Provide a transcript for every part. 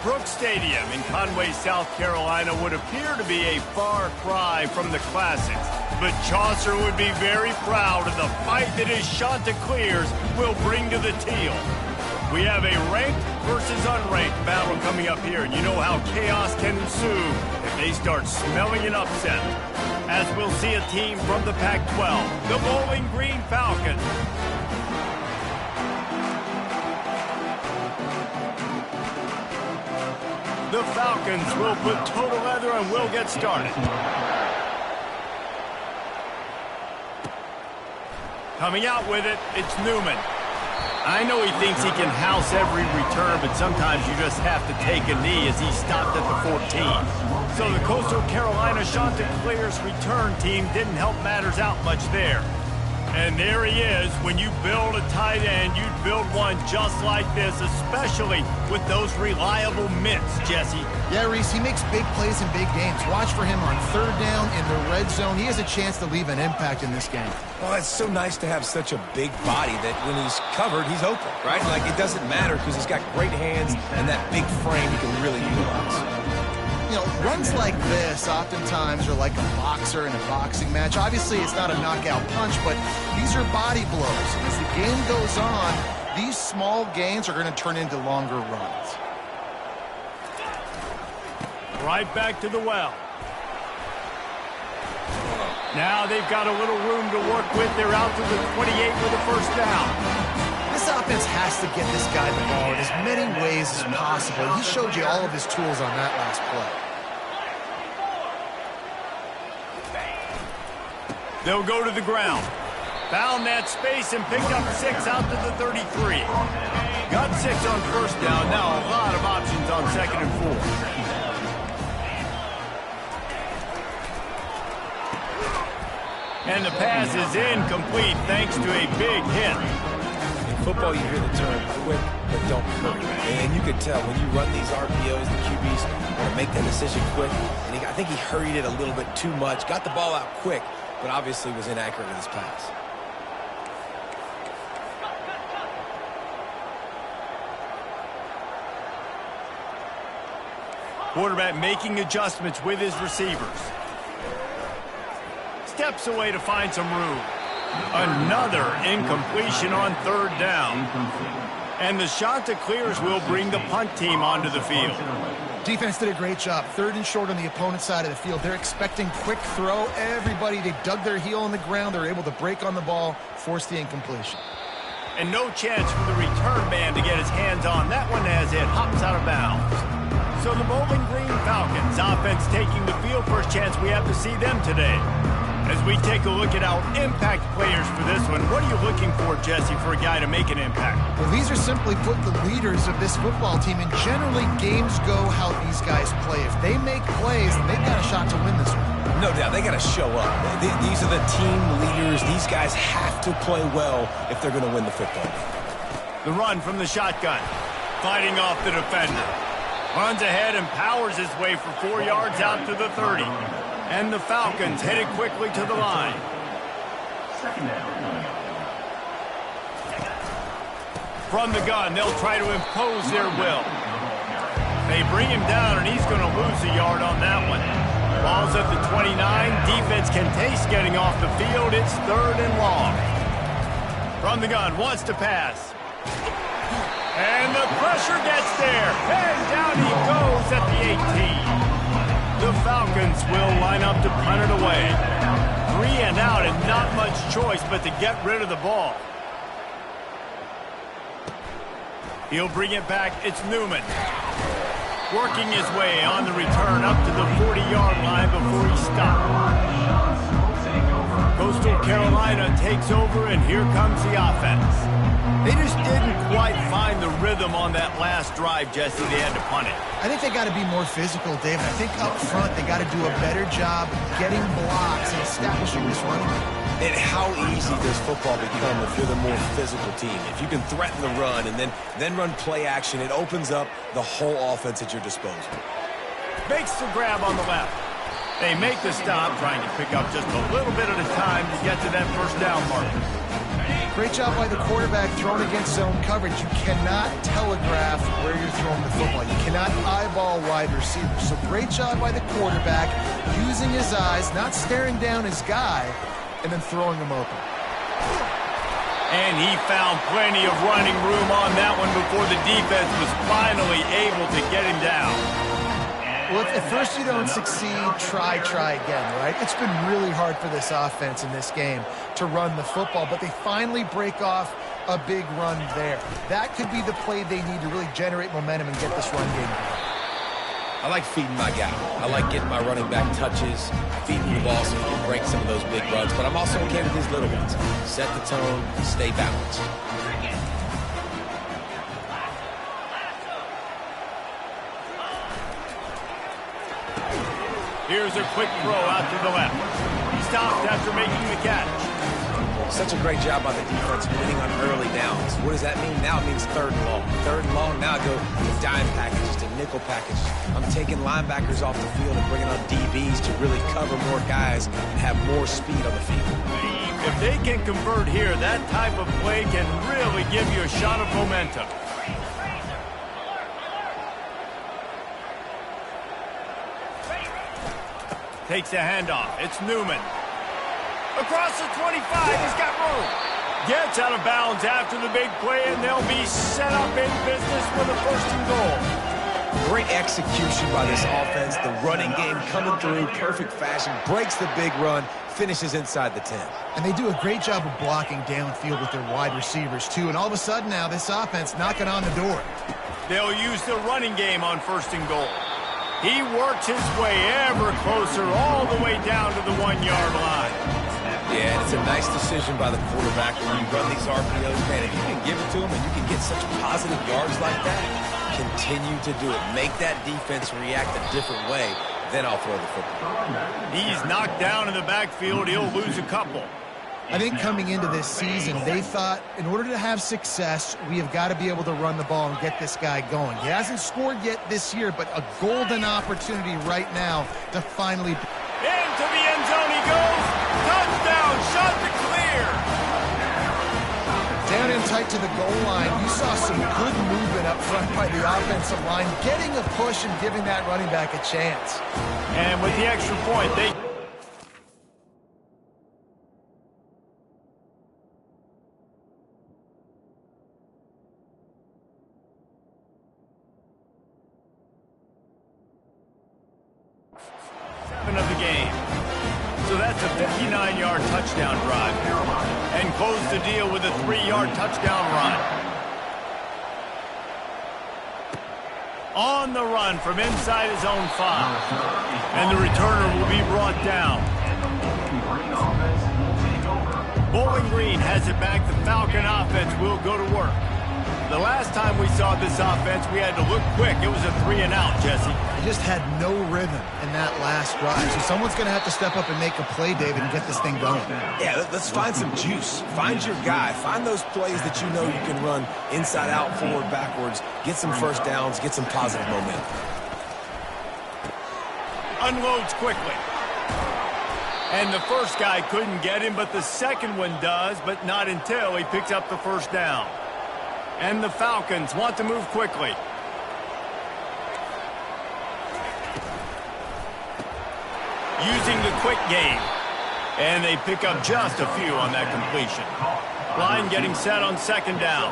Brooks Stadium in Conway, South Carolina would appear to be a far cry from the classics, but Chaucer would be very proud of the fight that his Chanticleers will bring to the Teal. We have a ranked versus unranked battle coming up here, and you know how chaos can ensue if they start smelling an upset. As we'll see a team from the Pac-12, the Bowling Green Falcons. The Falcons will put total leather and will get started. Coming out with it, it's Newman. I know he thinks he can house every return, but sometimes you just have to take a knee as he stopped at the 14. So the Coastal Carolina Chanticleers return team didn't help matters out much there. And there he is. When you build a tight end, you'd build one just like this, especially with those reliable mitts, Jesse. Yeah, Reese, he makes big plays in big games. Watch for him on third down in the red zone. He has a chance to leave an impact in this game. Well, it's so nice to have such a big body that when he's covered, he's open, right? Like, it doesn't matter because he's got great hands and that big frame he can really utilize. You know, runs like this oftentimes are like a boxer in a boxing match. Obviously, it's not a knockout punch, but these are body blows. And as the game goes on, these small gains are going to turn into longer runs. Right back to the well. Now they've got a little room to work with. They're out to the 28 with a first down. This offense has to get this guy the ball in as many ways as possible. He showed you all of his tools on that last play. They'll go to the ground. Found that space and picked up 6 out to the 33. Got 6 on first down. Now a lot of options on 2nd and 4. And the pass is incomplete thanks to a big hit. In football, you hear the term quick, but don't hurry. And you can tell when you run these RPOs, the QBs want to make that decision quick. And I think he hurried it a little bit too much. Got the ball out quick, but obviously was inaccurate with his pass. Quarterback making adjustments with his receivers. Steps away to find some room. Another incompletion on third down. And the Chanticleers will bring the punt team onto the field. Defense did a great job. 3rd and short on the opponent's side of the field. They're expecting quick throw. Everybody, they dug their heel on the ground. They're able to break on the ball, force the incompletion. And no chance for the return man to get his hands on that one as it hops out of bounds. So the Bowling Green Falcons offense taking the field. First chance we have to see them today. As we take a look at our impact players for this one, what are you looking for, Jesse, for a guy to make an impact? Well, these are simply put the leaders of this football team, and generally games go how these guys play. If they make plays, then they've got a shot to win this one. No doubt, they got to show up. These are the team leaders. These guys have to play well if they're going to win the football game. The run from the shotgun, fighting off the defender. Runs ahead and powers his way for 4 yards out to the 30. And the Falcons headed quickly to the line. From the gun, they'll try to impose their will. They bring him down, and he's going to lose a yard on that one. Ball's at the 29. Defense can taste getting off the field. It's 3rd and long. From the gun, wants to pass. And the pressure gets there. And down he goes at the 18. The Falcons will line up to punt it away. 3 and out and not much choice but to get rid of the ball. He'll bring it back. It's Newman. Working his way on the return up to the 40-yard line before he stopped. Coastal Carolina takes over, and here comes the offense. They just didn't quite find the rhythm on that last drive, Jesse. They had to punt it. I think they got to be more physical, David. I think up front they got to do a better job getting blocks and establishing this running game. And how easy does football become if you're the more physical team? If you can threaten the run and then run play action, it opens up the whole offense at your disposal. Makes the grab on the left. They make the stop, trying to pick up just a little bit at a time to get to that first down marker. Great job by the quarterback throwing against zone coverage. You cannot telegraph where you're throwing the football. You cannot eyeball wide receivers. So great job by the quarterback using his eyes, not staring down his guy, and then throwing him open. And he found plenty of running room on that one before the defense was finally able to get him down. Well, if at first you don't succeed, try again, right? It's been really hard for this offense in this game to run the football, but they finally break off a big run there. That could be the play they need to really generate momentum and get this run game going. I like feeding my guy. I like getting my running back touches, feeding the ball so he can break some of those big runs, but I'm also okay with these little ones. Set the tone, stay balanced. Here's a quick throw out to the left. He stopped after making the catch. Such a great job by the defense winning on early downs. What does that mean? Now it means 3rd and long. 3rd and long, now I go to dime packages, to nickel packages. I'm taking linebackers off the field and bringing on DBs to really cover more guys and have more speed on the field. If they can convert here, that type of play can really give you a shot of momentum. Takes a handoff. It's Newman. Across the 25, he's got room. Gets out of bounds after the big play, and they'll be set up in business with a 1st and goal. Great execution by this offense. The running game coming through, perfect fashion, breaks the big run, finishes inside the 10. And they do a great job of blocking downfield with their wide receivers, too. And all of a sudden now, this offense knocking on the door. They'll use the running game on 1st and goal. He works his way ever closer all the way down to the 1-yard line. Yeah, and it's a nice decision by the quarterback when you run these RPOs. Man, if you can give it to him and you can get such positive yards like that, continue to do it. Make that defense react a different way, then I'll throw the football. He's knocked down in the backfield. He'll lose a couple. I think coming into this season, they thought in order to have success, we have got to be able to run the ball and get this guy going. He hasn't scored yet this year, but a golden opportunity right now to finally... Into the end zone he goes. Touchdown, shot to clear. Down in tight to the goal line, you saw some good movement up front by the offensive line, getting a push and giving that running back a chance. And with the extra point, they... of the game. So that's a 59-yard touchdown drive. And close the deal with a 3-yard touchdown run. On the run from inside his own 5. And the returner will be brought down. Bowling Green has it back. The Falcon offense will go to work. The last time we saw this offense, we had to look quick. It was a 3-and-out, Jesse. They just had no rhythm in that last drive. So someone's going to have to step up and make a play, David, and get this thing going. Yeah, let's find some juice. Find your guy. Find those plays that you know you can run inside out, forward, backwards. Get some 1st downs. Get some positive momentum. Unloads quickly. And the first guy couldn't get him, but the second one does, but not until he picks up the 1st down. And the Falcons want to move quickly. Using the quick game. And they pick up just a few on that completion. Line getting set on 2nd down.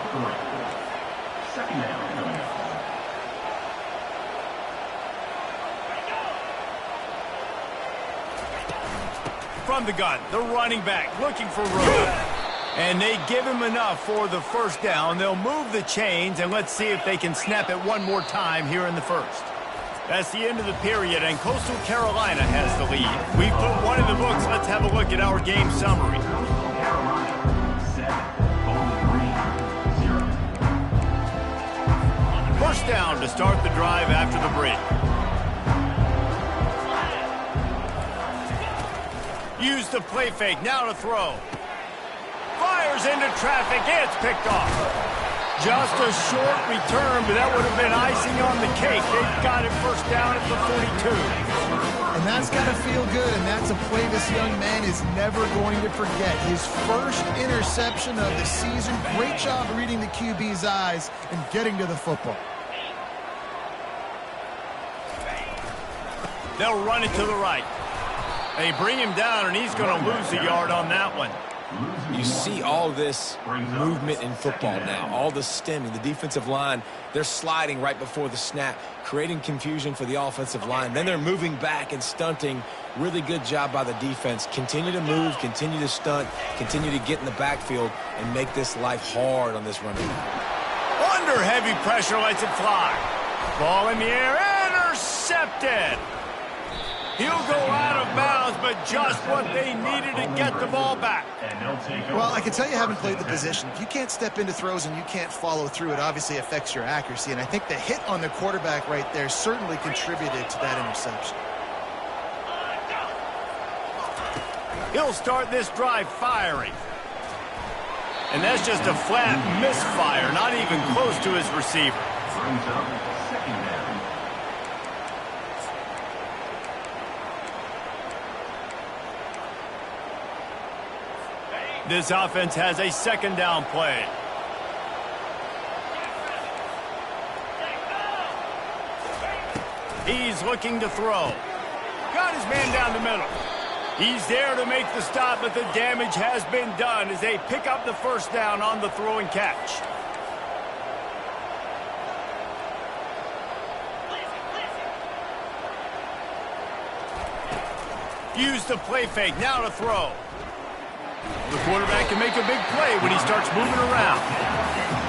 From the gun, the running back looking for room. And they give him enough for the 1st down. They'll move the chains, and let's see if they can snap it one more time here in the 1st. That's the end of the period, and Coastal Carolina has the lead. We've put one in the books. Let's have a look at our game summary. First down to start the drive after the break. Use the play fake, now to throw. Fires into traffic, it's picked off. Just a short return, but that would have been icing on the cake. They've got it 1st down at the 42. And that's got to feel good, and that's a play this young man is never going to forget. His first interception of the season. Great job reading the QB's eyes and getting to the football. They'll run it to the right. They bring him down, and he's going to lose a yard on that one. You see all this movement in football now, all the stemming. The defensive line, they're sliding right before the snap, creating confusion for the offensive line. Then they're moving back and stunting. Really good job by the defense. Continue to move, continue to stunt, continue to get in the backfield, and make this life hard on this running back. Under heavy pressure, lets it fly. Ball in the air, intercepted. He'll go out of bounds, but just what they needed to get the ball back. Well, I can tell you haven't played the position. If you can't step into throws and you can't follow through, it obviously affects your accuracy. And I think the hit on the quarterback right there certainly contributed to that interception. He'll start this drive firing. And that's just a flat misfire, not even close to his receiver. This offense has a second down play. He's looking to throw. Got his man down the middle. He's there to make the stop, but the damage has been done as they pick up the first down on the throw and catch. Use the play fake, now to throw. The quarterback can make a big play when he starts moving around.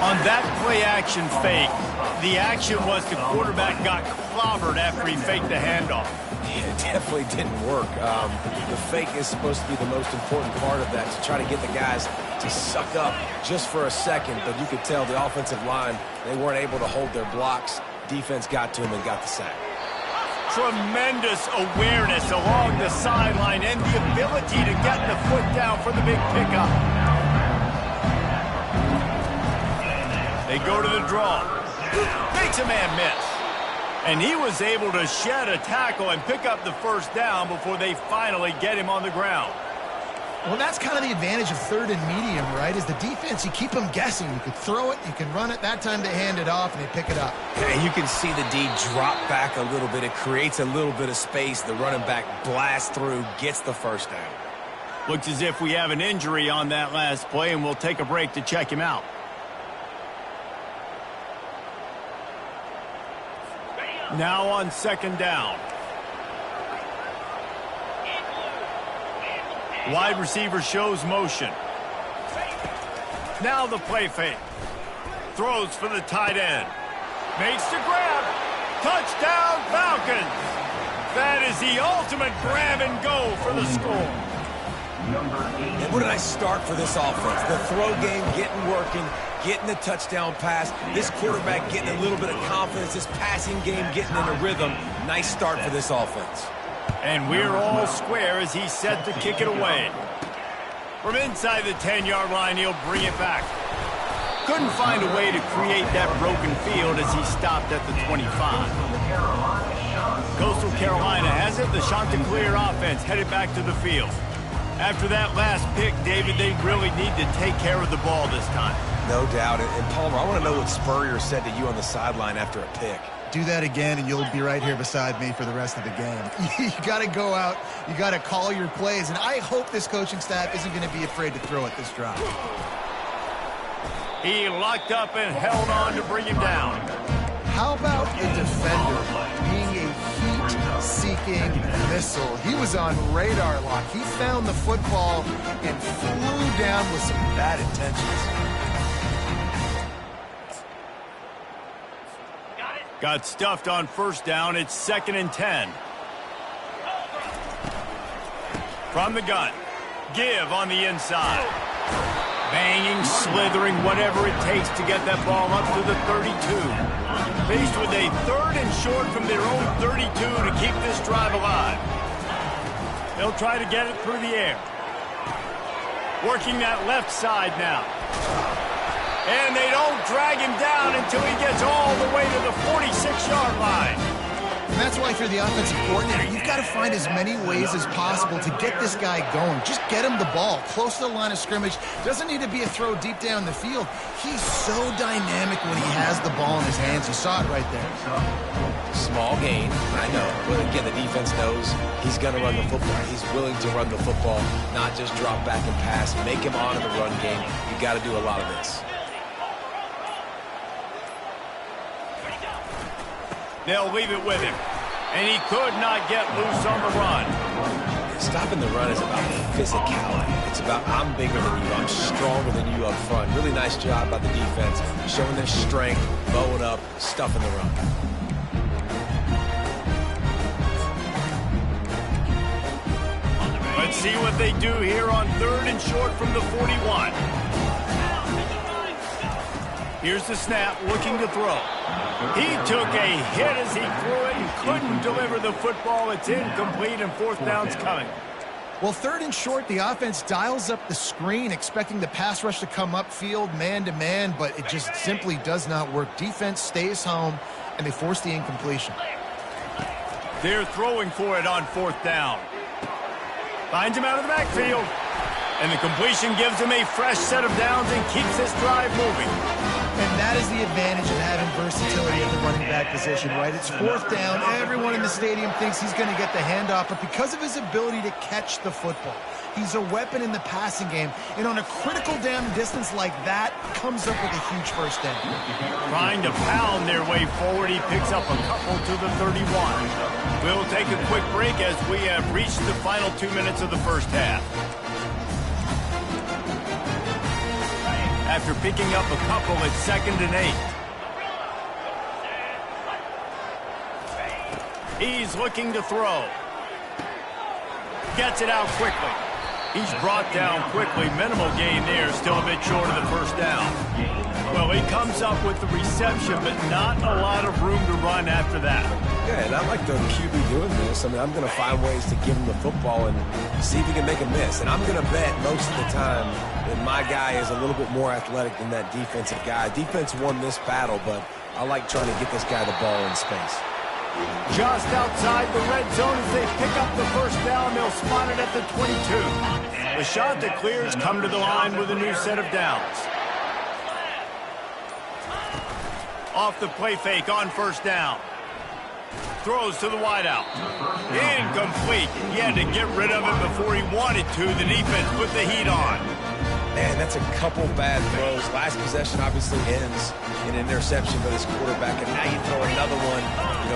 On that play-action fake, the action was the quarterback got clobbered after he faked the handoff. Yeah, it definitely didn't work. The fake is supposed to be the most important part of that, to try to get the guys to suck up just for a second. But you could tell the offensive line, they weren't able to hold their blocks. Defense got to him and got the sack. Tremendous awareness along the sideline and the ability to get the foot down for the big pickup. They go to the draw. Makes a man miss. And he was able to shed a tackle and pick up the first down before they finally get him on the ground. Well, that's kind of the advantage of third and medium, right? Is the defense, you keep them guessing. You could throw it, you can run it. That time they hand it off and they pick it up. And you can see the D drop back a little bit. It creates a little bit of space. The running back blasts through, gets the first down. Looks as if we have an injury on that last play, and we'll take a break to check him out. Now on second down. Wide receiver shows motion. Now the play fake. Throws for the tight end. Makes the grab. Touchdown Falcons. That is the ultimate grab and go for the score. And what did I start for this offense? The throw game getting working, getting the touchdown pass. This quarterback getting a little bit of confidence. This passing game getting in a rhythm. Nice start for this offense. And we're all square as he's set to kick it away. From inside the 10-yard line, he'll bring it back. Couldn't find a way to create that broken field as he stopped at the 25. Coastal Carolina has it. The Chanticleer offense headed back to the field. After that last pick, David, they really need to take care of the ball this time. No doubt. And Palmer, I want to know what Spurrier said to you on the sideline after a pick. Do that again, and you'll be right here beside me for the rest of the game. You got to go out. You got to call your plays, and I hope this coaching staff isn't going to be afraid to throw at this drive. He locked up and held on to bring him down. How about a defender being a heat-seeking missile? He was on radar lock. He found the football and flew down with some bad intentions. Got stuffed on first down. It's 2nd and 10. From the gun. Give on the inside. Banging, slithering, whatever it takes to get that ball up to the 32. Faced with a 3rd and short from their own 32 to keep this drive alive. They'll try to get it through the air. Working that left side now. And they don't drag him down until he gets all the way to the 46-yard line. And that's why if you're the offensive coordinator, you've got to find as many ways as possible to get this guy going. Just get him the ball close to the line of scrimmage. Doesn't need to be a throw deep down the field. He's so dynamic when he has the ball in his hands. You saw it right there. Small gain, I know. But again, the defense knows he's going to run the football. He's willing to run the football, not just drop back and pass. Make him honor the run game. You got to do a lot of this. They'll leave it with him. And he could not get loose on the run. Stopping the run is about physicality. It's about I'm bigger than you. I'm stronger than you up front. Really nice job by the defense, showing their strength, bowing up, stuffing the run. Let's see what they do here on 3rd and short from the 41. Here's the snap, looking to throw. He took a hit as he threw it and couldn't deliver the football. It's incomplete, and 4th down's coming. Well, 3rd and short, the offense dials up the screen, expecting the pass rush to come upfield, man-to-man, but it just simply does not work. Defense stays home, and they force the incompletion. They're throwing for it on 4th down. Finds him out of the backfield. And the completion gives him a fresh set of downs and keeps this drive moving. And that is the advantage of having versatility at the running back position, right? It's 4th down. Everyone in the stadium thinks he's going to get the handoff, but because of his ability to catch the football, he's a weapon in the passing game. And on a critical down distance like that, comes up with a huge first down. Trying to pound their way forward, he picks up a couple to the 31. We'll take a quick break as we have reached the final 2 minutes of the first half. After picking up a couple, it's 2nd and 8. He's looking to throw. Gets it out quickly. He's brought down quickly. Minimal gain there, still a bit short of the first down. Well, he comes up with the reception, but not a lot of room to run after that. Yeah, and I like the QB doing this. I mean, I'm going to find ways to give him the football and see if he can make a miss. And I'm going to bet most of the time that my guy is a little bit more athletic than that defensive guy. Defense won this battle, but I like trying to get this guy the ball in space. Just outside the red zone as they pick up the first down. They'll spot it at the 22. The shot that clears come to the line with a new set of downs. Off the play fake on first down. Throws to the wideout. Incomplete. He had to get rid of it before he wanted to. The defense put the heat on. Man, that's a couple bad throws. Last possession obviously ends in an interception by this quarterback, and now you throw another one,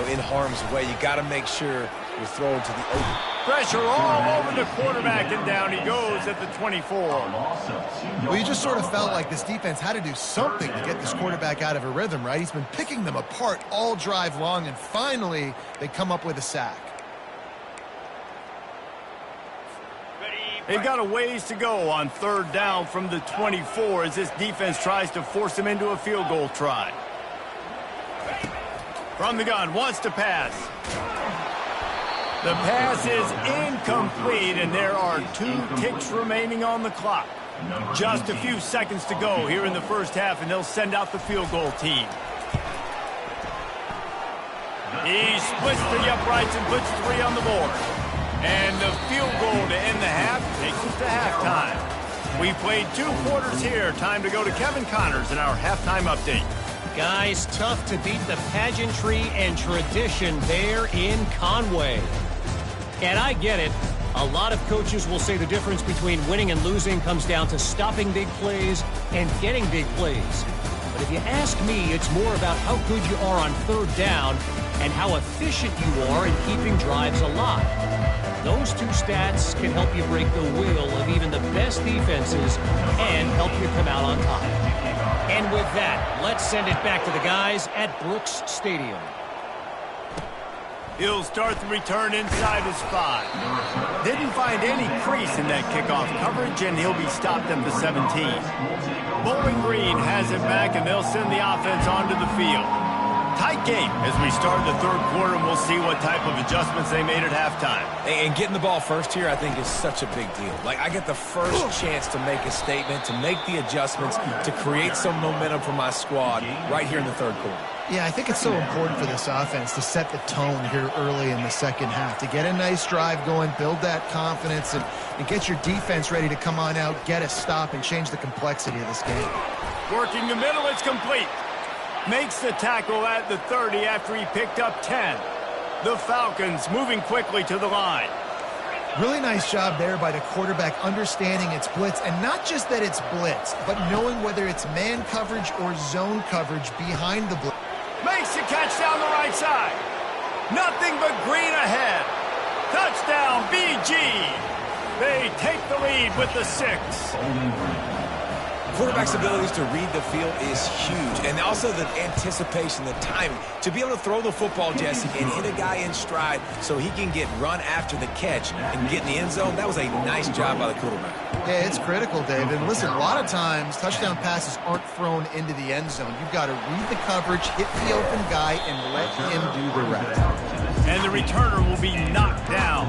in harm's way. You got to make sure you're throwing to the open. Pressure all over the quarterback, and down he goes at the 24. Well, you just sort of felt like this defense had to do something to get this quarterback out of a rhythm, right? He's been picking them apart all drive long, and finally they come up with a sack. They've got a ways to go on 3rd down from the 24 as this defense tries to force him into a field goal try. From the gun, wants to pass. The pass is incomplete, and there are 2 ticks remaining on the clock. Just a few seconds to go here in the first half, and they'll send out the field goal team. He splits the uprights and puts 3 on the board. And the field goal to end the half takes us to halftime. We played 2 quarters here. Time to go to Kevin Connors in our halftime update. Guys, tough to beat the pageantry and tradition there in Conway. And I get it. A lot of coaches will say the difference between winning and losing comes down to stopping big plays and getting big plays. But if you ask me, it's more about how good you are on 3rd down and how efficient you are in keeping drives alive. Those 2 stats can help you break the will of even the best defenses and help you come out on top. And with that, let's send it back to the guys at Brooks Stadium. He'll start the return inside his 5. Didn't find any crease in that kickoff coverage, and he'll be stopped at the 17. Bowling Green has it back, and they'll send the offense onto the field. Tight game as we start the 3rd quarter, and we'll see what type of adjustments they made at halftime. And getting the ball first here, I think, is such a big deal. Like, I get the first chance to make a statement, to make the adjustments, to create some momentum for my squad right here in the 3rd quarter. Yeah, I think it's so important for this offense to set the tone here early in the second half, to get a nice drive going, build that confidence, and get your defense ready to come on out, get a stop, and change the complexity of this game. Working the middle, it's complete. Makes the tackle at the 30 after he picked up 10. The Falcons moving quickly to the line. Really nice job there by the quarterback understanding it's blitz, and not just that it's blitz, but knowing whether it's man coverage or zone coverage behind the blitz. Makes the catch down the right side. Nothing but green ahead. Touchdown, BG. They take the lead with the 6. Quarterback's abilities to read the field is huge, and also the anticipation, the timing. To be able to throw the football, Jesse, and hit a guy in stride so he can get run after the catch and get in the end zone, that was a nice job by the quarterback. Yeah, it's critical, David. Listen, a lot of times touchdown passes aren't thrown into the end zone. You've got to read the coverage, hit the open guy, and let him do the rest. And the returner will be knocked down.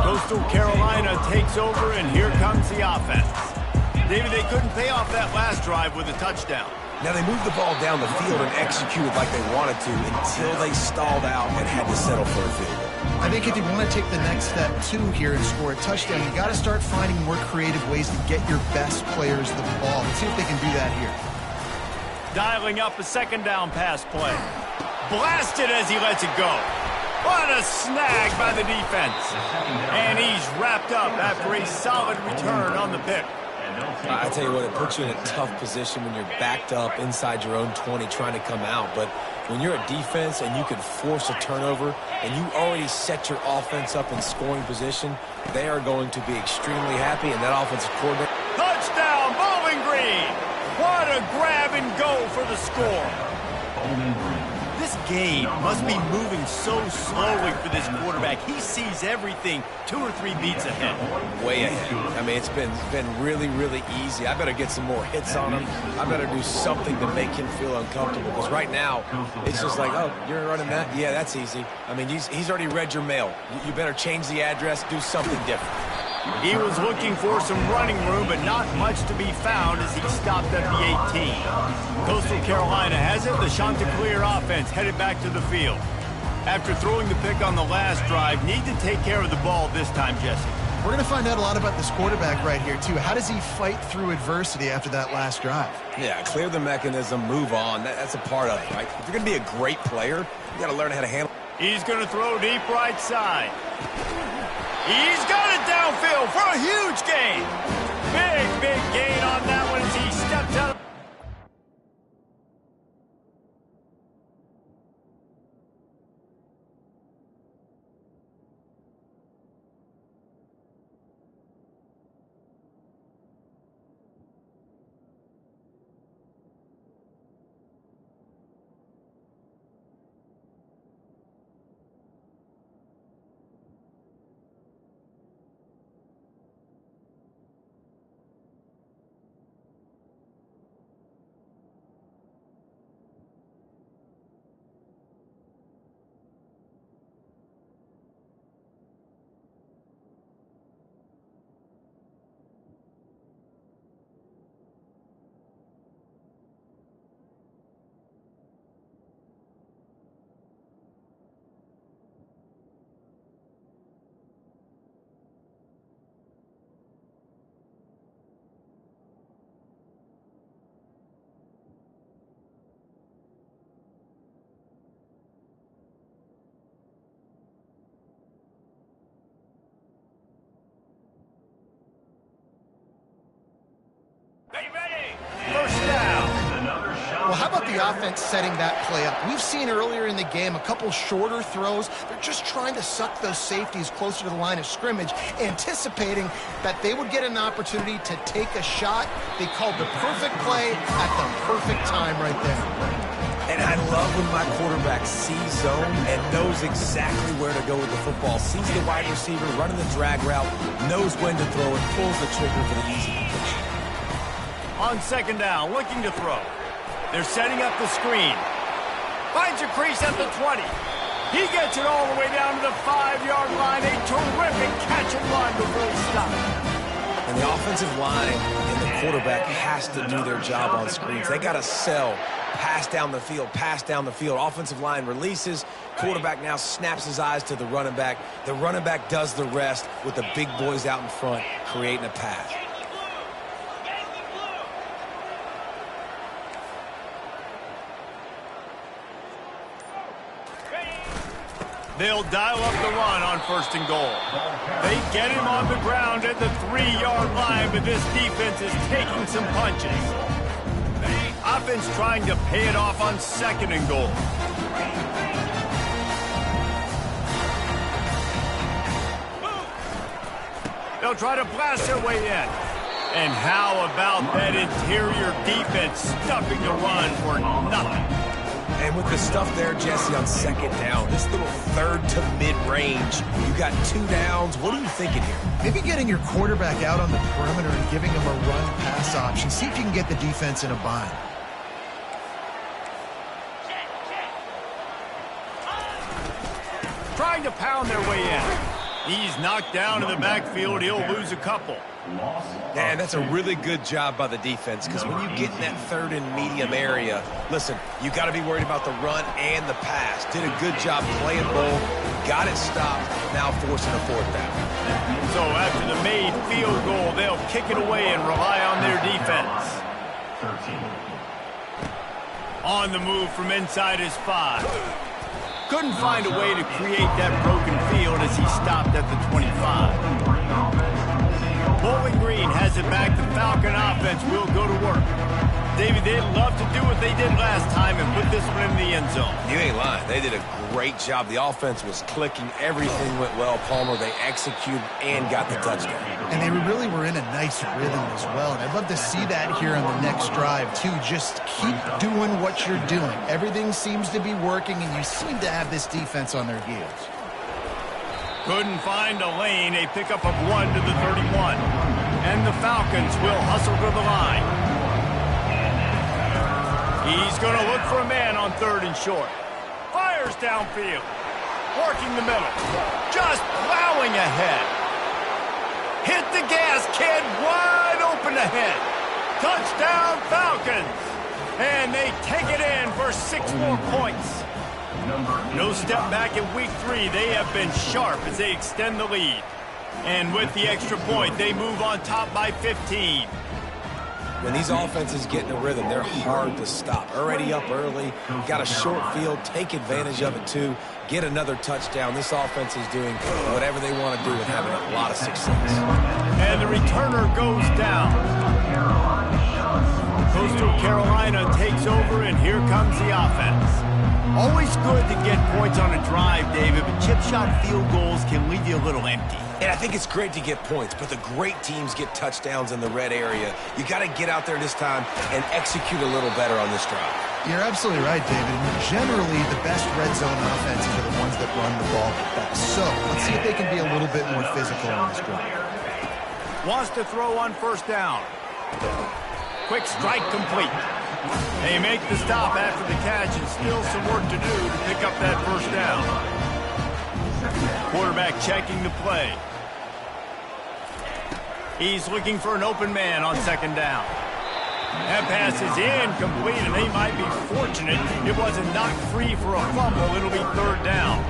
Coastal Carolina takes over, and here comes the offense. David, they couldn't pay off that last drive with a touchdown. Now, they moved the ball down the field and executed like they wanted to until they stalled out and had to settle for a field goal. I think if you want to take the next step, too, here and score a touchdown, you got to start finding more creative ways to get your best players the ball. Let's see if they can do that here. Dialing up a second down pass play. Blasted as he lets it go. What a snag by the defense. And he's wrapped up after a solid return on the pick. I tell you what, it puts you in a tough position when you're backed up inside your own 20 trying to come out. But when you're a defense and you can force a turnover and you already set your offense up in scoring position, they are going to be extremely happy, and that offensive coordinator. Touchdown, Bowling Green! What a grab and go for the score. This game must be moving so slowly for this quarterback. He sees everything 2 or 3 beats ahead. Way ahead. I mean, it's been really, really easy. I better get some more hits on him. I better do something to make him feel uncomfortable, because right now it's just like, oh, you're running that? Yeah, that's easy. I mean, he's already read your mail. You better change the address, do something different. He was looking for some running room, but not much to be found as he stopped at the 18. Coastal Carolina has it. The Chanticleer offense headed back to the field. After throwing the pick on the last drive, need to take care of the ball this time, Jesse. We're going to find out a lot about this quarterback right here, too. How does he fight through adversity after that last drive? Yeah, clear the mechanism, move on. That's a part of it, right? If you're going to be a great player, you got to learn how to handle. He's going to throw deep right side. He's got it downfield for a huge gain. Big gain on that one as he steps out. First down. Well, how about the offense setting that play up? We've seen earlier in the game a couple shorter throws. They're just trying to suck those safeties closer to the line of scrimmage, anticipating that they would get an opportunity to take a shot. They called the perfect play at the perfect time right there. And I love when my quarterback sees zone and knows exactly where to go with the football. Sees the wide receiver running the drag route, knows when to throw it, pulls the trigger for the easy completion. On second down, looking to throw. They're setting up the screen. Finds a crease at the 20. He gets it all the way down to the 5-yard line. A terrific catch and run before he stops. And the offensive line and the quarterback has to do their job on screens. They got to sell pass down the field, pass down the field. Offensive line releases. Quarterback now snaps his eyes to the running back. The running back does the rest with the big boys out in front, creating a pass. They'll dial up the run on 1st and goal. They get him on the ground at the 3-yard line, but this defense is taking some punches. Offense trying to pay it off on 2nd and goal. They'll try to blast their way in. And how about that interior defense stuffing the run for nothing? And with the stuff there, Jesse, on 2nd down, this little 3rd to mid-range, you got 2 downs. What are you thinking here? Maybe getting your quarterback out on the perimeter and giving him a run-pass option. See if you can get the defense in a bind. Trying to pound their way in. He's knocked down in the backfield. He'll lose a couple. Man, that's a really good job by the defense, because when you get in that 3rd and medium area, listen, you got to be worried about the run and the pass. Did a good job playing both, got it stopped, now forcing a 4th down. So after the made field goal, they'll kick it away and rely on their defense. On the move from inside his 5. Couldn't find a way to create that broken field as he stopped at the 25. Bowling Green has it back. The Falcon offense will go to work. David, they'd love to do what they did last time and put this one in the end zone. You ain't lying. They did a great job. The offense was clicking. Everything went well, Palmer. They executed and got the touchdown. And they really were in a nice rhythm as well. And I'd love to see that here on the next drive, too. Just keep doing what you're doing. Everything seems to be working, and you seem to have this defense on their heels. Couldn't find a lane. A pickup of 1 to the 31. And the Falcons will hustle to the line. He's going to look for a man on 3rd and short. Fires downfield. Working the middle. Just plowing ahead. Hit the gas, kid. Wide open ahead. Touchdown, Falcons. And they take it in for 6 more points. No step back in week 3. They have been sharp as they extend the lead. And with the extra point, they move on top by 15. When these offenses get in a rhythm, they're hard to stop. Already up early, got a short field, take advantage of it too, get another touchdown. This offense is doing whatever they want to do and having a lot of success. And the returner goes down. Coastal Carolina takes over, and here comes the offense. Always good to get points on a drive, David, but chip shot field goals can leave you a little empty. And I think it's great to get points, but the great teams get touchdowns in the red area. You got to get out there this time and execute a little better on this drive. You're absolutely right, David. Generally, the best red zone offenses are the ones that run the ball the best. So let's see if they can be a little bit more physical on this drive. Wants to throw on 1st down. Quick strike complete. They make the stop after the catch, and still some work to do to pick up that 1st down. Quarterback checking the play. He's looking for an open man on 2nd down. That pass is incomplete, and they might be fortunate it wasn't knocked free for a fumble. It'll be 3rd down.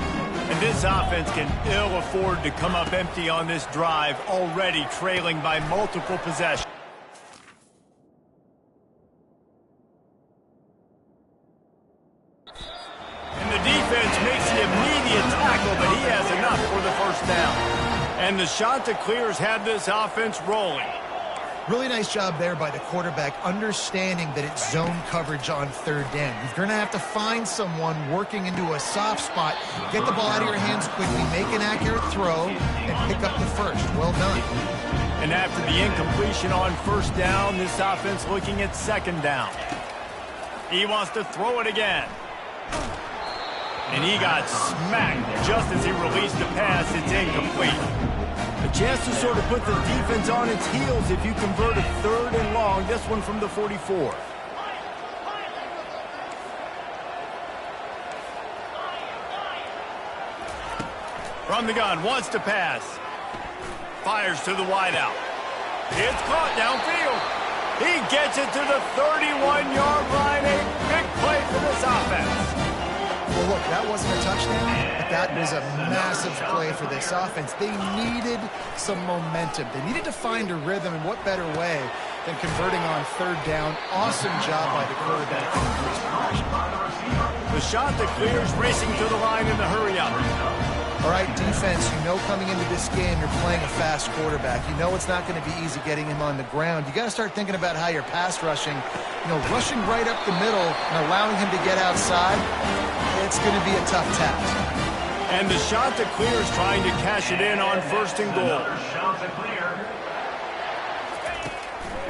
And this offense can ill afford to come up empty on this drive, already trailing by multiple possessions. Makes the immediate tackle, but he has enough for the 1st down. And the Chanticleers have this offense rolling. Really nice job there by the quarterback, understanding that it's zone coverage on 3rd down. You're going to have to find someone working into a soft spot, get the ball out of your hands quickly, make an accurate throw, and pick up the 1st. Well done. And after the incompletion on 1st down, this offense looking at 2nd down. He wants to throw it again. And he got smacked just as he released the pass. It's incomplete. A chance to sort of put the defense on its heels if you convert a 3rd and long. This one from the 44. From the gun, wants to pass. Fires to the wideout. It's caught downfield. He gets it to the 31-yard line. A pick Well, look, that wasn't a touchdown, but that was a massive play for this offense. They needed some momentum. They needed to find a rhythm, and what better way than converting on third down. Awesome job by the quarterback. The shot that clears, racing to the line in the hurry-up. All right, defense, you know coming into this game you're playing a fast quarterback. You know it's not going to be easy getting him on the ground. You got to start thinking about how you're pass rushing. Rushing right up the middle and allowing him to get outside, it's going to be a tough task. And the shot that clears, trying to cash it in on first and goal.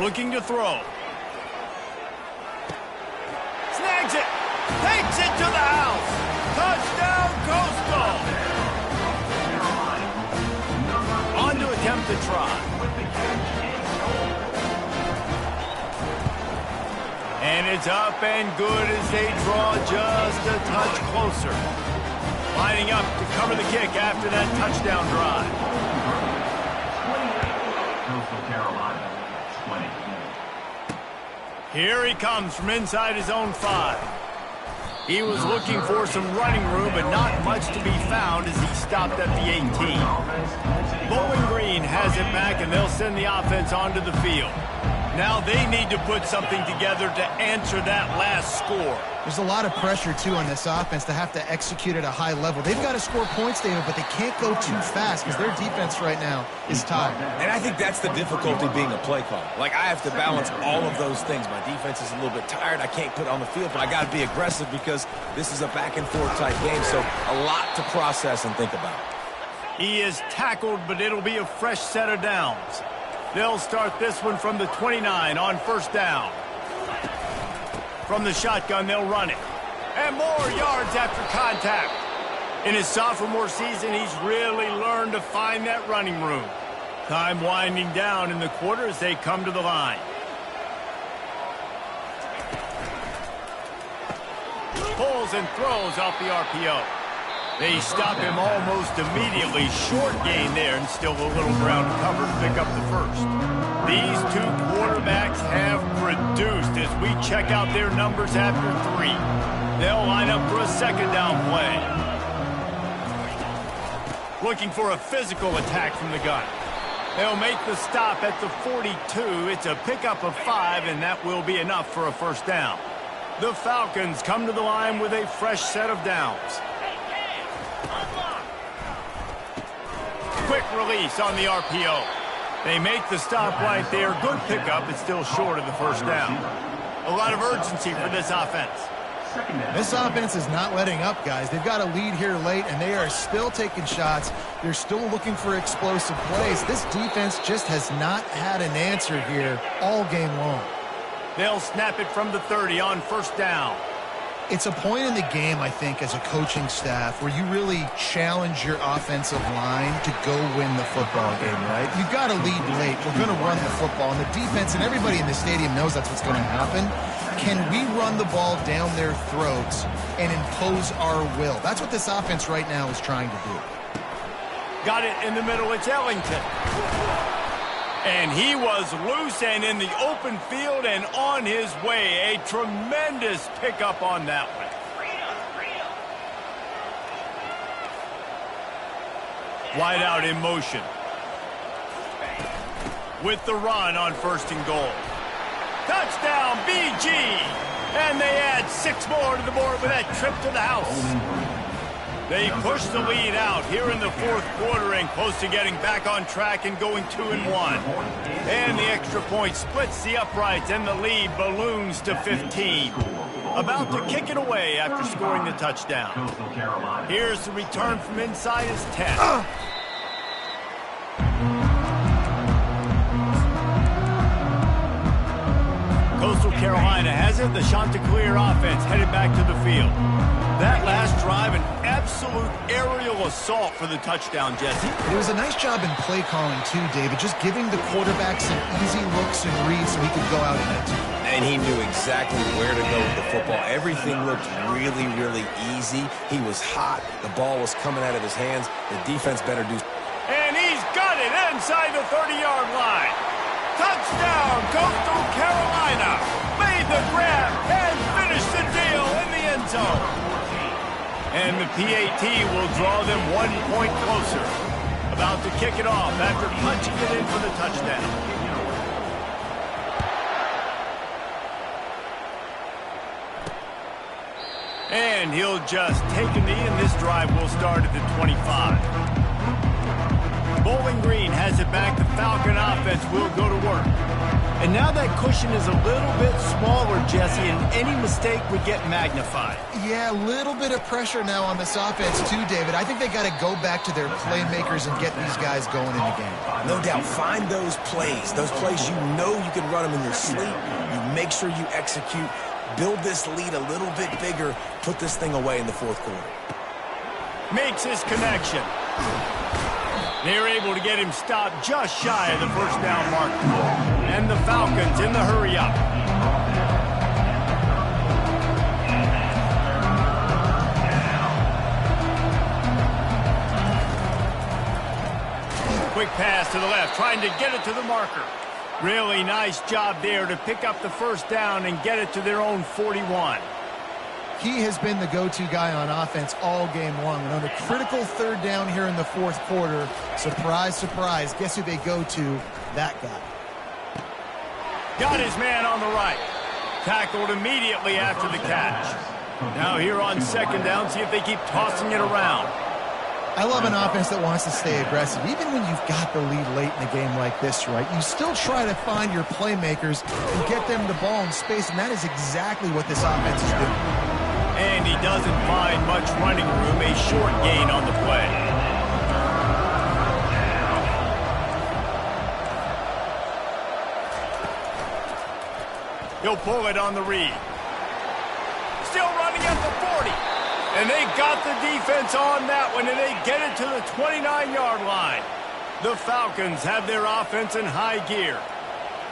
Looking to throw. Snags it. Takes it to the house. Touchdown, Coastal. On to attempt to try. And it's up and good as they draw just a touch closer. Lining up to cover the kick after that touchdown drive. Coastal Carolina, 20. Here he comes from inside his own 5. He was looking for some running room, but not much to be found as he stopped at the 18. Bowling Green has it back, and they'll send the offense onto the field. Now they need to put something together to answer that last score. There's a lot of pressure, too, on this offense to have to execute at a high level. They've got to score points, David, but they can't go too fast because their defense right now is tired. And I think that's the difficulty being a play caller. Like, I have to balance all of those things. My defense is a little bit tired. I can't put it on the field, but I got to be aggressive because this is a back-and-forth type game, so a lot to process and think about. He is tackled, but it'll be a fresh set of downs. They'll start this one from the 29 on first down. From the shotgun, they'll run it. And more yards after contact. In his sophomore season, he's really learned to find that running room. Time winding down in the quarter as they come to the line. Pulls and throws off the RPO. They stop him almost immediately. Short gain there, and still a little ground to cover to pick up the first. These two quarterbacks have produced as we check out their numbers after 3. They'll line up for a second down play. Looking for a physical attack from the gun. They'll make the stop at the 42. It's a pickup of 5, and that will be enough for a first down. The Falcons come to the line with a fresh set of downs. Quick release on the RPO. They make the stop right there. Good pickup. It's still short of the first down. A lot of urgency for this offense. This offense is not letting up, guys. They've got a lead here late, and they are still taking shots. They're still looking for explosive plays. This defense just has not had an answer here all game long. They'll snap it from the 30 on first down. It's a point in the game, I think, as a coaching staff where you really challenge your offensive line to go win the football game, right? You've got to lead late. We're going to run the football, and the defense and everybody in the stadium knows that's what's going to happen. Can we run the ball down their throats and impose our will? That's what this offense right now is trying to do. Got it in the middle. It's Ellington. And he was loose and in the open field and on his way. A tremendous pickup on that one. Wide out in motion. With the run on first and goal. Touchdown, BG! And they add 6 more to the board with that trip to the house. They push the lead out here in the fourth quarter and close to getting back on track and going 2-1. And the extra point splits the uprights and the lead balloons to 15. About to kick it away after scoring the touchdown. Here's the return from inside his 10. Coastal Carolina has it. The Chanticleer offense headed back to the field. That last drive, an absolute aerial assault for the touchdown, Jesse. It was a nice job in play calling, too, David, just giving the quarterback some easy looks and reads so he could go out and execute. And he knew exactly where to go with the football. Everything looked really, really easy. He was hot. The ball was coming out of his hands. The defense better do. And he's got it inside the 30-yard line. Touchdown, Coastal Carolina. Made the grab and finished the deal in the end zone. And the PAT will draw them 1 point closer. About to kick it off after punching it in for the touchdown. And he'll just take a knee, and this drive will start at the 25. Bowling Green has it back. The Falcon offense will go to work. And now that cushion is a little bit smaller, Jesse, and any mistake would get magnified. Yeah, a little bit of pressure now on this offense too, David. I think they got to go back to their playmakers and get these guys going in the game. No doubt. Find those plays you know you can run them in your sleep. You make sure you execute. Build this lead a little bit bigger. Put this thing away in the fourth quarter. Makes his connection. They're able to get him stopped just shy of the first down mark. And the Falcons in the hurry up. Quick pass to the left, trying to get it to the marker. Really nice job there to pick up the first down and get it to their own 41. He has been the go-to guy on offense all game long. And on a critical third down here in the fourth quarter, surprise, surprise, guess who they go to? That guy. Got his man on the right. Tackled immediately after the catch. Now here on second down, see if they keep tossing it around. I love an offense that wants to stay aggressive. Even when you've got the lead late in a game like this, right, you still try to find your playmakers and get them the ball in space, and that is exactly what this offense is doing. And he doesn't find much running room, a short gain on the play. He'll pull it on the read. Still running at the 40. And they got the defense on that one, and they get it to the 29-yard line. The Falcons have their offense in high gear.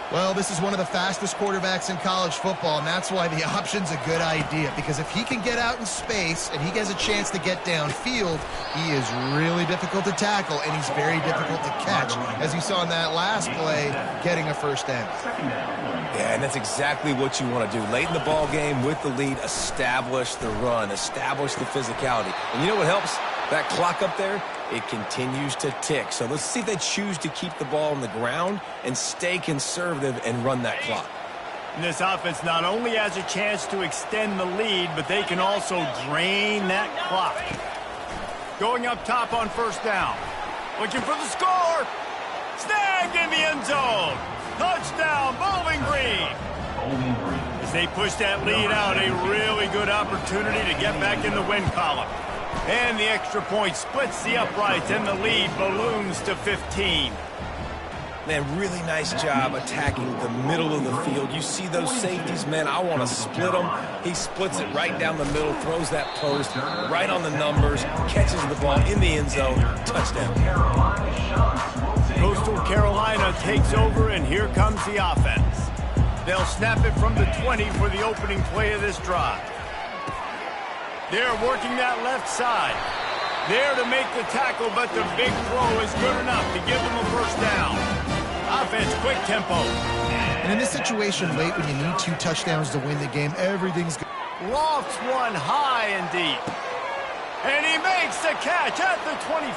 Well, this is one of the fastest quarterbacks in college football, and that's why the option's a good idea. Because if he can get out in space and he has a chance to get downfield, he is really difficult to tackle, and he's very difficult to catch. As you saw in that last play, getting a first down. Yeah, and that's exactly what you want to do. Late in the ball game with the lead, establish the run, establish the physicality. And you know what helps? That clock up there, it continues to tick. So let's see if they choose to keep the ball on the ground and stay conservative and run that clock. And this offense not only has a chance to extend the lead, but they can also drain that clock. Going up top on first down. Looking for the score. Snagged in the end zone. Touchdown, Bowling Green. As they push that lead out, a really good opportunity to get back in the win column. And the extra point splits the uprights, and the lead balloons to 15. Man, really nice job attacking the middle of the field. You see those safeties, man, I want to split them. He splits it right down the middle, throws that post right on the numbers, catches the ball in the end zone, touchdown. Coastal Carolina takes over, and here comes the offense. They'll snap it from the 20 for the opening play of this drive. They're working that left side. There to make the tackle, but the big throw is good enough to give them a first down. Offense, quick tempo. And in this situation late when you need 2 touchdowns to win the game, everything's good. Lofts one high and deep. And he makes the catch at the 25.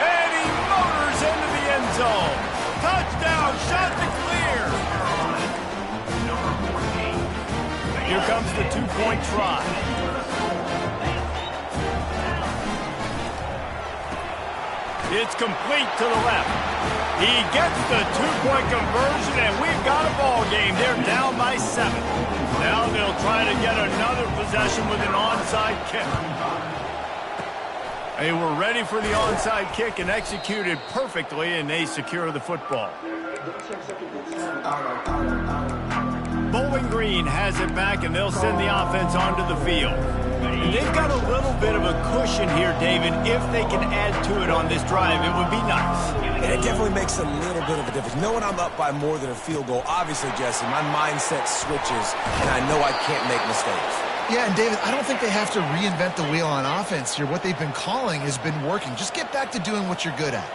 And he motors into the end zone. Touchdown, shot to clear. Here comes the 2-point try. It's complete to the left. He gets the 2-point conversion, and we've got a ball game. They're down by 7. Now they'll try to get another possession with an onside kick. They were ready for the onside kick and executed perfectly, and they secure the football. Bowling Green has it back, and they'll send the offense onto the field. And they've got a little bit of a cushion here, David. If they can add to it on this drive, it would be nice. And it definitely makes a little bit of a difference. Knowing I'm up by more than a field goal, obviously, Jesse, my mindset switches, and I know I can't make mistakes. Yeah, and David, I don't think they have to reinvent the wheel on offense here. What they've been calling has been working. Just get back to doing what you're good at.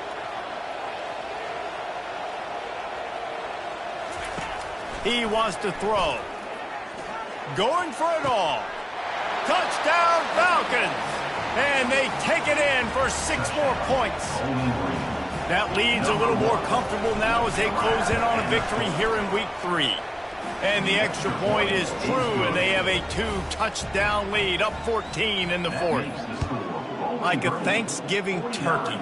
He wants to throw. Going for it all. Touchdown, Falcons! And they take it in for 6 more points. That lead's a little more comfortable now as they close in on a victory here in week 3. And the extra point is true, and they have a 2-touchdown lead, up 14 in the 4th. Like a Thanksgiving turkey.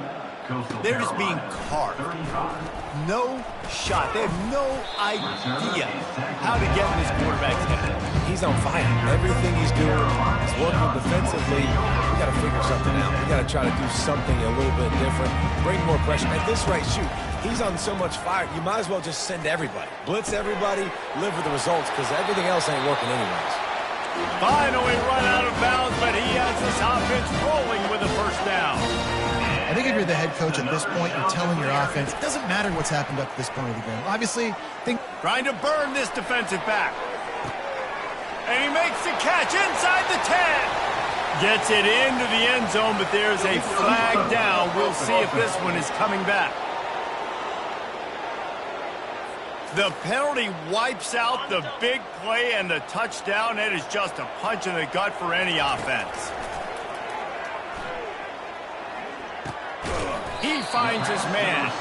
They're just being carved. No shot. They have no idea how to get in this quarterback's head. He's on fire. Everything he's doing is working defensively. We got to figure something out. We got to try to do something a little bit different. Bring more pressure. At this rate, shoot, he's on so much fire. You might as well just send everybody. Blitz everybody, live with the results, because everything else ain't working anyways. Finally run out of bounds, but he has this offense rolling with a first down. I think if you're the head coach at this point, you're telling your offense, it doesn't matter what's happened up to this point of the game. Obviously, trying to burn this defensive back. And he makes the catch inside the 10. Gets it into the end zone, but there's a flag down. We'll see if this one is coming back. The penalty wipes out the big play and the touchdown. It is just a punch in the gut for any offense. He finds his man.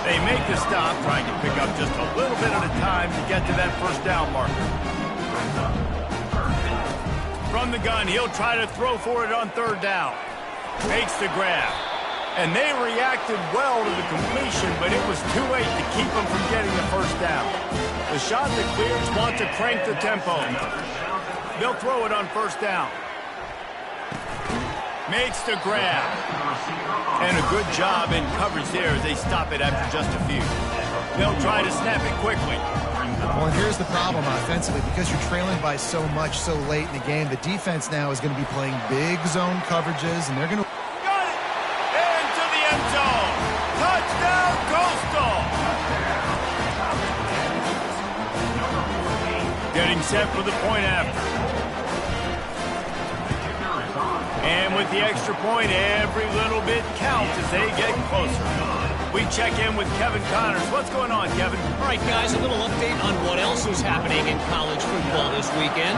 They make the stop, trying to pick up just a little bit at a time to get to that first down marker. From the gun, he'll try to throw for it on 3rd down. Makes the grab. And they reacted well to the completion, but it was too late to keep them from getting the first down. The shot that clears wants to crank the tempo. They'll throw it on 1st down. Makes the grab. And a good job in coverage there as they stop it after just a few. They'll try to snap it quickly. well, here's the problem offensively. Because you're trailing by so much so late in the game, the defense now is going to be playing big zone coverages, and they're going to... Got it! Into the end zone. Touchdown, Coastal! Getting set for the point after. And with the extra point, every little bit counts as they get closer. We check in with Kevin Connors. What's going on, Kevin? All right, guys, a little update on what else is happening in college football this weekend.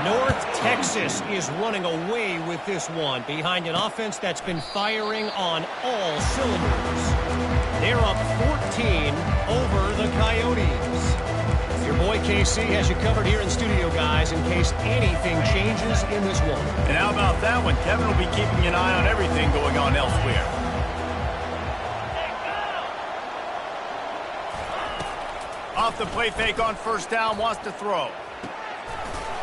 North Texas is running away with this one behind an offense that's been firing on all cylinders. They're up 14 over the Coyotes. Your boy KC has you covered here in studio, guys, in case anything changes in this one. And how about that one? Kevin will be keeping an eye on everything going on elsewhere. Off the play fake on 1st down, wants to throw.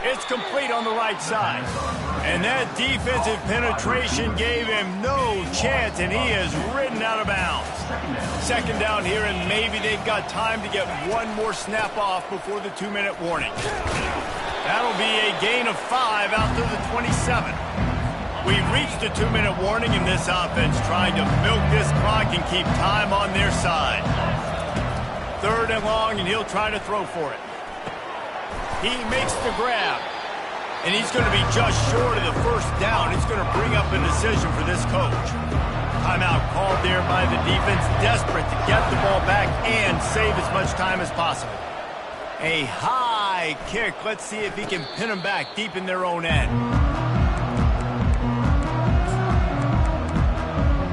It's complete on the right side. And that defensive penetration gave him no chance, and he is ridden out of bounds. 2nd down here, and maybe they've got time to get one more snap off before the 2-minute warning. That'll be a gain of 5 out to the 27. We've reached the 2-minute warning, and this offense trying to milk this clock and keep time on their side. 3rd and long, and he'll try to throw for it. He makes the grab, and he's going to be just short of the 1st down. It's going to bring up a decision for this coach. Timeout called there by the defense, desperate to get the ball back and save as much time as possible. A high kick. Let's see if he can pin them back deep in their own end.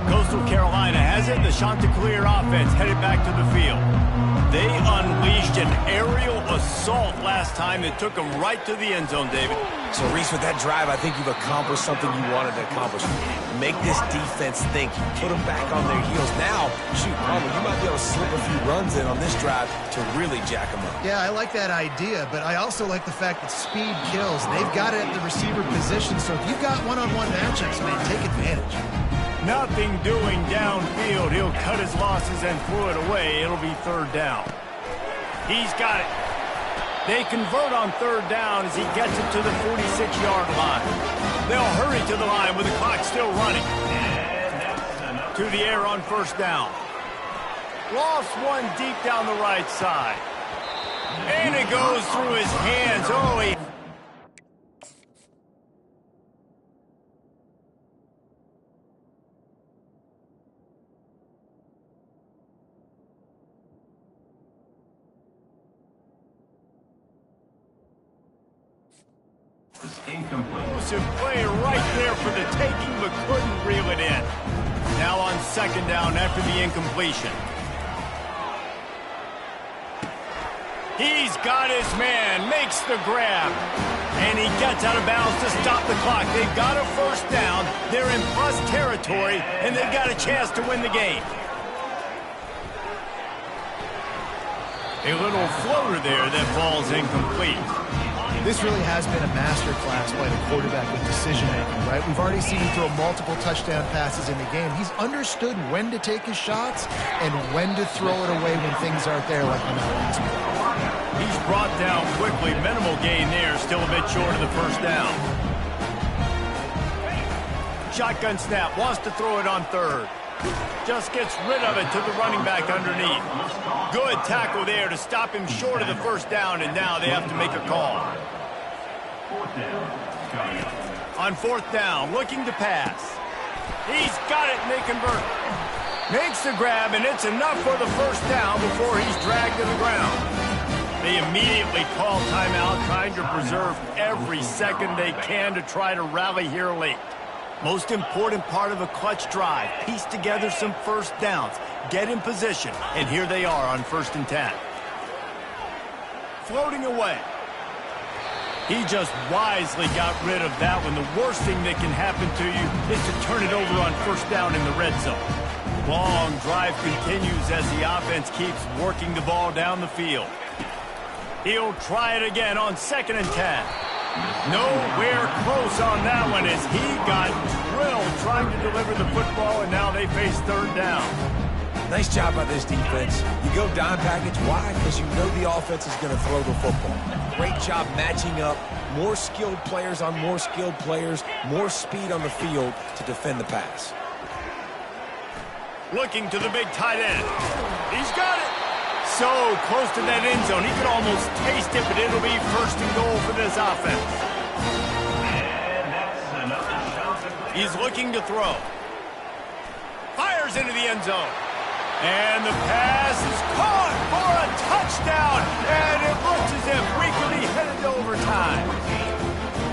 Coastal Carolina has it. The Chanticleer offense headed back to the field. They unleashed an aerial assault last time that took them right to the end zone, David. So, Reese, with that drive, I think you've accomplished something you wanted to accomplish. Make this defense think. Put them back on their heels. Now, shoot, Palmer, you might be able to slip a few runs in on this drive to really jack them up. Yeah, I like that idea, but I also like the fact that speed kills. They've got it at the receiver position, so if you've got one-on-one matchups, man, take advantage. Nothing doing downfield. He'll cut his losses and throw it away. It'll be 3rd down. He's got it. They convert on 3rd down as he gets it to the 46-yard line. They'll hurry to the line with the clock still running. To the air on 1st down. Lost one deep down the right side. And it goes through his hands. Oh, he... Incomplete. Some play right there for the taking, but couldn't reel it in. Now on second down after the incompletion. He's got his man, makes the grab. And he gets out of bounds to stop the clock. They've got a first down. They're in plus territory, and they've got a chance to win the game. A little floater there that falls incomplete. This really has been a masterclass by the quarterback with decision-making, right? We've already seen him throw multiple touchdown passes in the game. He's understood when to take his shots and when to throw it away when things aren't there, like on that last play. He's brought down quickly. Minimal gain there, still a bit short of the first down. Shotgun snap, wants to throw it on third. Just gets rid of it to the running back underneath. Good tackle there to stop him short of the first down, and now they have to make a call. On fourth down, looking to pass. He's got it, and they convert. Makes the grab, and it's enough for the first down before he's dragged to the ground. They immediately call timeout, trying to preserve every second they can to try to rally here late. Most important part of a clutch drive, piece together some first downs, get in position, and here they are on 1st and 10. Floating away. He just wisely got rid of that one. The worst thing that can happen to you is to turn it over on first down in the red zone. Long drive continues as the offense keeps working the ball down the field. He'll try it again on 2nd and 10. Nowhere close on that one as he got drilled trying to deliver the football, and now they face 3rd down. Nice job by this defense. You go dime package. Why? Because you know the offense is going to throw the football. Great job matching up. More skilled players on more skilled players. More speed on the field to defend the pass. Looking to the big tight end. He's got it. So close to that end zone. He could almost taste it, but it'll be 1st and goal for this offense. He's looking to throw. Fires into the end zone. And the pass is caught for a touchdown. And it looks as if we could be headed to overtime.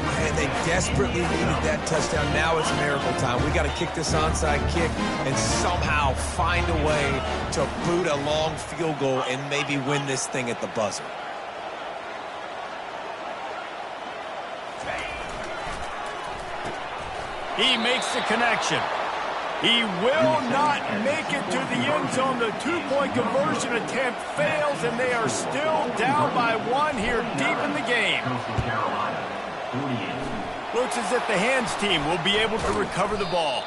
Man, they desperately needed that touchdown. Now it's miracle time. We got to kick this onside kick and somehow find a way to boot a long field goal and maybe win this thing at the buzzer. He makes the connection. He will not make it to the end zone. The two-point conversion attempt fails, and they are still down by 1 here deep in the game. Looks as if the hands team will be able to recover the ball.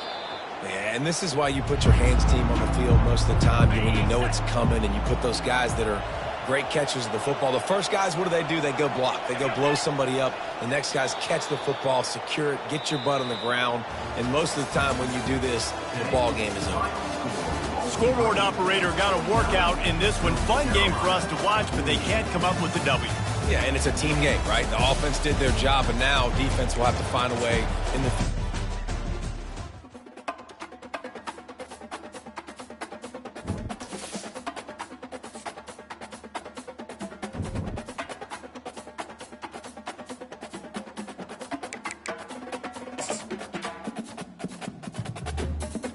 Yeah, and this is why you put your hands team on the field most of the time when you know it's coming, and you put those guys that are great catchers of the football. The first guys, what do? They go block. They go blow somebody up. The next guys catch the football, secure it, get your butt on the ground. And most of the time when you do this, the ball game is over. Scoreboard operator got a workout in this one. Fun game for us to watch, but they can't come up with the W. Yeah, and it's a team game, right? The offense did their job, and now defense will have to find a way in the